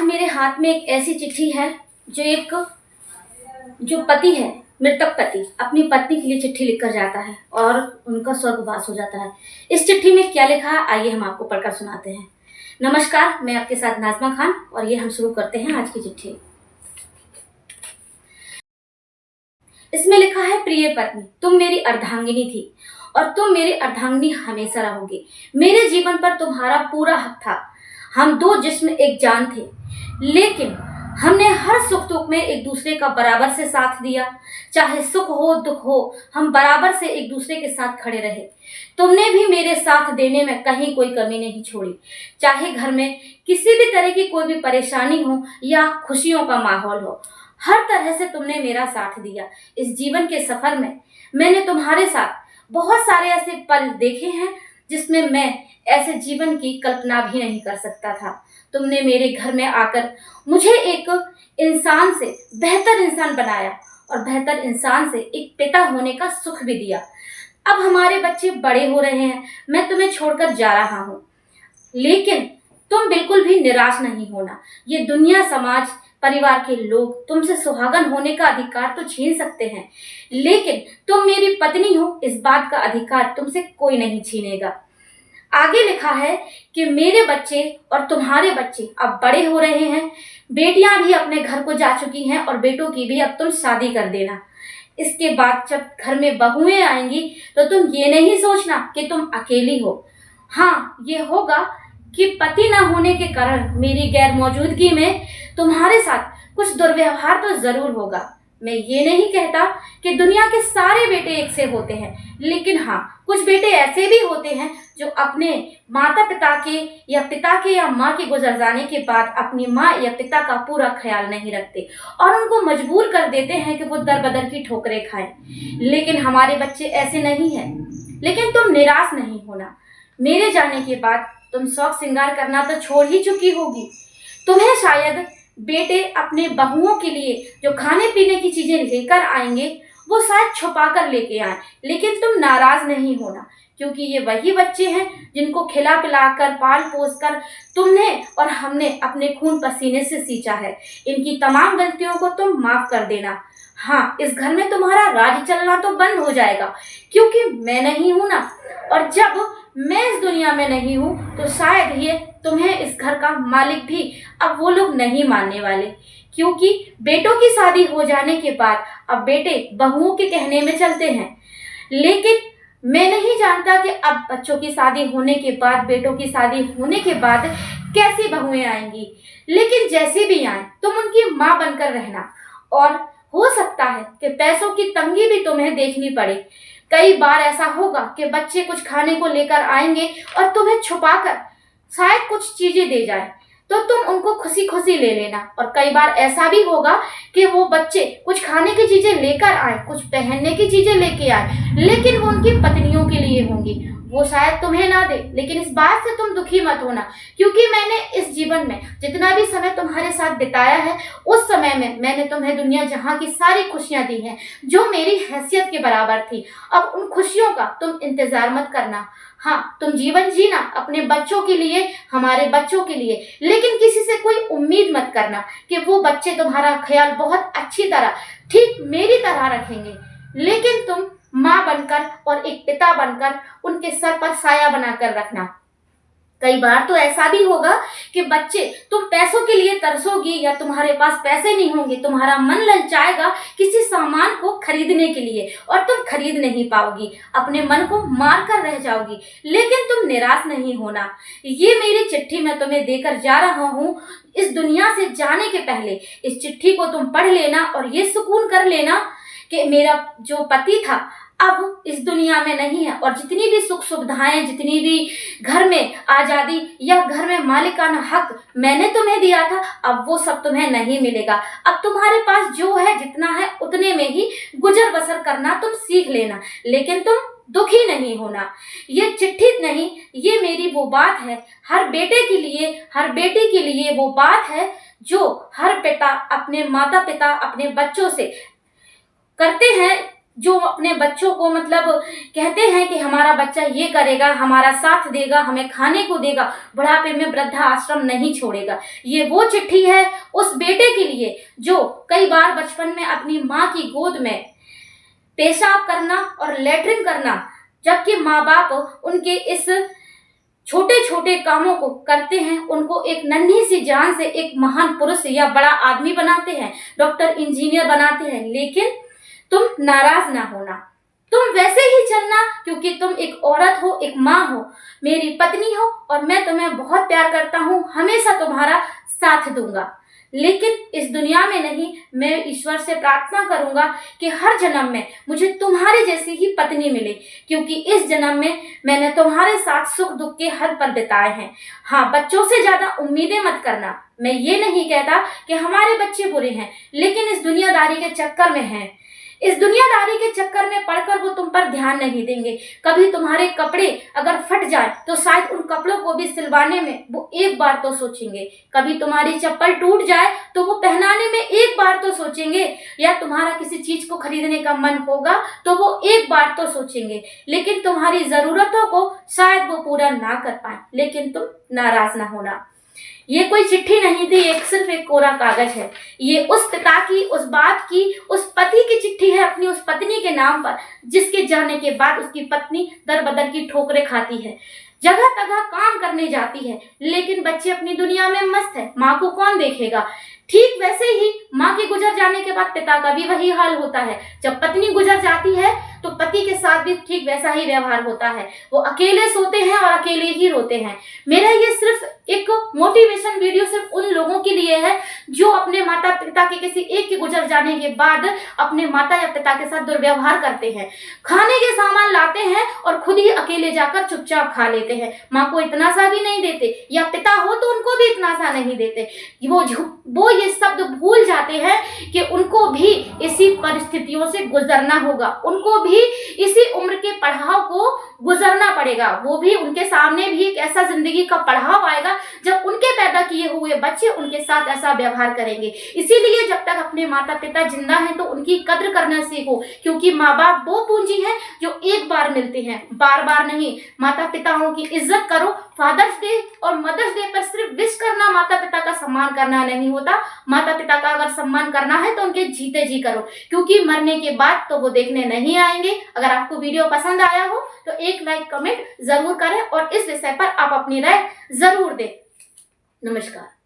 मेरे हाथ में एक ऐसी चिट्ठी है जो पति है, मृतक पति अपनी पत्नी के लिए चिट्ठी लिखकर जाता है और उनका स्वर्गवास हो जाता है। इस चिट्ठी में क्या लिखा है आइए हम आपको पढ़कर सुनाते हैं। नमस्कार, मैं आपके साथ नाज़मा खान और ये हम शुरू करते हैं आज की चिट्ठी। इसमें लिखा है, प्रिय पत्नी, तुम मेरी अर्धांगिनी थी और तुम मेरी अर्धांगिनी हमेशा रहोगी। मेरे जीवन पर तुम्हारा पूरा हक था। हम दो जिस्म एक जान थे, लेकिन हमने हर सुख दुख में एक दूसरे का बराबर से साथ दिया। चाहे सुख हो दुख हो, हम बराबर से एक दूसरे के साथ खड़े रहे। तुमने भी मेरे साथ देने में कहीं कोई कमी नहीं छोड़ी। चाहे घर में किसी भी तरह की कोई भी परेशानी हो या खुशियों का माहौल हो, हर तरह से तुमने मेरा साथ दिया। इस जीवन के सफर में मैंने तुम्हारे साथ बहुत सारे ऐसे पल देखे हैं जिसमें मैं ऐसे जीवन की कल्पना भी नहीं कर सकता था। तुमने मेरे घर में आकर मुझे एक इंसान से बेहतर इंसान बनाया और बेहतर इंसान से एक पिता होने का सुख भी दिया। अब हमारे बच्चे बड़े हो रहे हैं, मैं तुम्हें छोड़कर जा रहा हूँ, लेकिन तुम बिल्कुल भी निराश नहीं होना। ये दुनिया, समाज, परिवार के लोग तुमसे सुहागन होने का अधिकार तो छीन सकते हैं, लेकिन तुम मेरी पत्नी हो, इस बात का अधिकार तुमसे कोई नहीं छीनेगा। आगे लिखा है कि मेरे बच्चे और तुम्हारे बच्चे अब बड़े हो रहे हैं। बेटियां भी अपने घर को जा चुकी हैं और बेटों की भी अब तुम शादी कर देना। इसके बाद जब घर में बहुएं आएंगी तो तुम ये नहीं सोचना कि तुम अकेली हो। हाँ, ये होगा कि पति न होने के कारण मेरी गैर मौजूदगी में तुम्हारे साथ कुछ दुर्व्यवहार तो जरूर होगा। मैं ये नहीं कहता कि दुनिया के सारे बेटे एक से होते हैं, लेकिन हाँ, कुछ बेटे ऐसे भी होते हैं जो अपने माता पिता के या माँ के गुजर जाने के बाद अपनी माँ या पिता का पूरा ख्याल नहीं रखते और उनको मजबूर कर देते हैं कि वो दर बदर की ठोकरें खाएं। लेकिन हमारे बच्चे ऐसे नहीं हैं। लेकिन तुम निराश नहीं होना। मेरे जाने के बाद तुम शौक श्रृंगार करना तो छोड़ ही चुकी होगी। तुम्हें शायद बेटे अपने बहुओं के लिए जो खाने पीने की चीजें लेकर आएंगे वो शायद छुपा कर लेके आए, लेकिन तुम नाराज नहीं होना, क्योंकि ये वही बच्चे हैं जिनको खिला पिलाकर पाल पोस कर तुमने और हमने अपने खून पसीने से सींचा है। इनकी तमाम गलतियों को तुम माफ कर देना। हाँ, इस घर में तुम्हारा राज चलना तो बंद हो जाएगा, क्योंकि मैं नहीं हूं ना, और जब मैं इस दुनिया में नहीं हूँ तो शायद ये तुम्हें इस घर का मालिक भी अब वो लोग नहीं मानने वाले, क्योंकि बेटों की शादी हो जाने के बाद अब बेटे बहुओं के कहने में चलते हैं। लेकिन मैं नहीं जानता कि अब बच्चों की शादी होने के बाद, बेटों की शादी होने के बाद कैसी बहुएं आएंगी, लेकिन जैसे भी आए तुम उनकी माँ बनकर रहना। और हो सकता है कि पैसों की तंगी भी तुम्हें देखनी पड़े। कई बार ऐसा होगा कि बच्चे कुछ खाने को लेकर आएंगे और तुम्हें छुपाकर शायद कुछ चीजें दे जाए, तो तुम उनको खुशी खुशी ले लेना। और कई बार ऐसा भी होगा कि वो बच्चे कुछ खाने की चीजें लेकर आए, कुछ पहनने की चीजें लेके आए, लेकिन वो उनकी पत्नियों के लिए होंगी। वो शायद तुम्हें ना दे, लेकिन इस बात से तुम दुखी मत होना, क्योंकि मैंने इस जीवन में जितना भी समय तुम्हारे साथ बिताया है, उस समय में मैंने तुम्हें दुनिया जहां की सारी खुशियां दी हैं जो मेरी हैसियत के बराबर थी। अब उन खुशियों का तुम इंतजार मत करना। हाँ, तुम जीवन जीना अपने बच्चों के लिए, हमारे बच्चों के लिए, लेकिन किसी से कोई उम्मीद मत करना कि वो बच्चे तुम्हारा ख्याल बहुत अच्छी तरह, ठीक मेरी तरह रखेंगे। लेकिन तुम माँ बनकर और एक पिता बनकर उनके सर पर साया बनाकर रखना। कई बार तो ऐसा भी होगा कि बच्चे, तुम पैसों के लिए तरसोगी या तुम्हारे पास पैसे नहीं होंगे, तुम्हारा मन ललचाएगा किसी सामान को खरीदने के लिए और तुम खरीद नहीं पाओगी, अपने मन को मार कर रह जाओगी। लेकिन तुम निराश नहीं होना। ये मेरी चिट्ठी मैं तुम्हें देकर जा रहा हूँ। इस दुनिया से जाने के पहले इस चिट्ठी को तुम पढ़ लेना और ये सुकून कर लेना कि मेरा जो पति था अब इस दुनिया में नहीं है, और जितनी भी सुख सुविधाएं, जितनी भी घर में आजादी या घर में मालिकाना हक मैंने तुम्हें दिया था, अब वो सब तुम्हें नहीं मिलेगा। अब तुम्हारे पास जो है, जितना है, उतने में ही गुजर बसर करना तुम सीख लेना, लेकिन तुम दुखी नहीं होना। ये चिट्ठी नहीं, ये मेरी वो बात है हर बेटे के लिए, हर बेटी के लिए, वो बात है जो हर पिता अपने माता पिता अपने बच्चों से करते हैं, जो अपने बच्चों को मतलब कहते हैं कि हमारा बच्चा ये करेगा, हमारा साथ देगा, हमें खाने को देगा, बुढ़ापे में वृद्धा आश्रम नहीं छोड़ेगा। ये वो चिट्ठी है उस बेटे के लिए जो कई बार बचपन में अपनी माँ की गोद में पेशाब करना और लेटरिन करना, जबकि माँ बाप उनके इस छोटे छोटे कामों को करते हैं, उनको एक नन्ही सी जान से एक महान पुरुष या बड़ा आदमी बनाते हैं, डॉक्टर इंजीनियर बनाते हैं। लेकिन तुम नाराज ना होना, तुम वैसे ही चलना, क्योंकि तुम एक औरत हो, एक माँ हो, मेरी पत्नी हो, और मैं तुम्हें बहुत प्यार करता हूँ, हमेशा तुम्हारा साथ दूंगा। लेकिन इस दुनिया में नहीं, मैं ईश्वर से प्रार्थना करूंगा कि हर जन्म में मुझे तुम्हारे जैसी ही पत्नी मिले, क्योंकि इस जन्म में मैंने तुम्हारे साथ सुख दुख के हर पल बिताए हैं। हाँ, बच्चों से ज्यादा उम्मीदें मत करना। मैं ये नहीं कहता कि हमारे बच्चे बुरे हैं, लेकिन इस दुनियादारी के चक्कर में हैं। इस दुनियादारी के चक्कर में पड़कर वो तुम पर ध्यान नहीं देंगे। कभी तुम्हारे कपड़े अगर फट जाए तो शायद उन कपड़ों को भी सिलवाने में वो एक बार तो सोचेंगे। कभी तुम्हारी चप्पल टूट जाए तो वो पहनाने में एक बार तो सोचेंगे। या तुम्हारा किसी चीज को खरीदने का मन होगा तो वो एक बार तो सोचेंगे। लेकिन तुम्हारी जरूरतों को शायद वो पूरा ना कर पाए। लेकिन तुम नाराज ना होना। ये कोई चिट्ठी नहीं थी, एक सिर्फ एक कोरा कागज है। ये उस पिता की, उस बाप की, उस पति की चिट्ठी है अपनी उस पत्नी के नाम पर, जिसके जाने के बाद उसकी पत्नी दर बदर की ठोकरें खाती है, जगह तगह काम करने जाती है, लेकिन बच्चे अपनी दुनिया में मस्त है। माँ को कौन देखेगा? ठीक वैसे ही माँ के गुजर जाने के बाद पिता का भी वही हाल होता है। जब पत्नी गुजर जाती है तो पति के साथ भी ठीक वैसा ही व्यवहार होता है। वो अकेले सोते हैं और अकेले ही रोते हैं। मेरा ये सिर्फ एक मोटिवेशन वीडियो सिर्फ उन लोगों के लिए है जो अपने माता पिता के किसी एक के गुजर जाने के बाद अपने माता या पिता के साथ दुर्व्यवहार करते हैं, खाने के सामान लाते हैं और खुद ही अकेले जाकर चुपचाप खा लेते हैं, माँ को इतना सा भी नहीं देते, या पिता हो तो उनको भी इतना सा नहीं देते। वो ये शब्द भूल जाते हैं कि उनको भी इसी परिस्थितियों से गुजरना होगा, उनको भी इसी उम्र के पड़ाव को गुजरना पड़ेगा। वो भी, उनके सामने भी एक ऐसा जिंदगी का पड़ाव आएगा जब उनके पैदा किए हुए बच्चे उनके साथ ऐसा व्यवहार करेंगे। इसीलिए जब तक अपने माता पिता जिंदा हैं तो उनकी कद्र करना सीखो, क्योंकि माँ बाप वो पूंजी है जो एक बार मिलते हैं, बार बार नहीं। माता पिताओं की इज्जत करो। फादर्स डे और मदर्स डे पर सिर्फ विश करना माता पिता का सम्मान करना नहीं होता। माता पिता का अगर सम्मान करना है तो उनके जीते जी करो, क्योंकि मरने के बाद तो वो देखने नहीं आएंगे। अगर आपको वीडियो पसंद आया हो तो एक लाइक कमेंट जरूर करें और इस विषय पर आप अपनी राय जरूर दें। नमस्कार।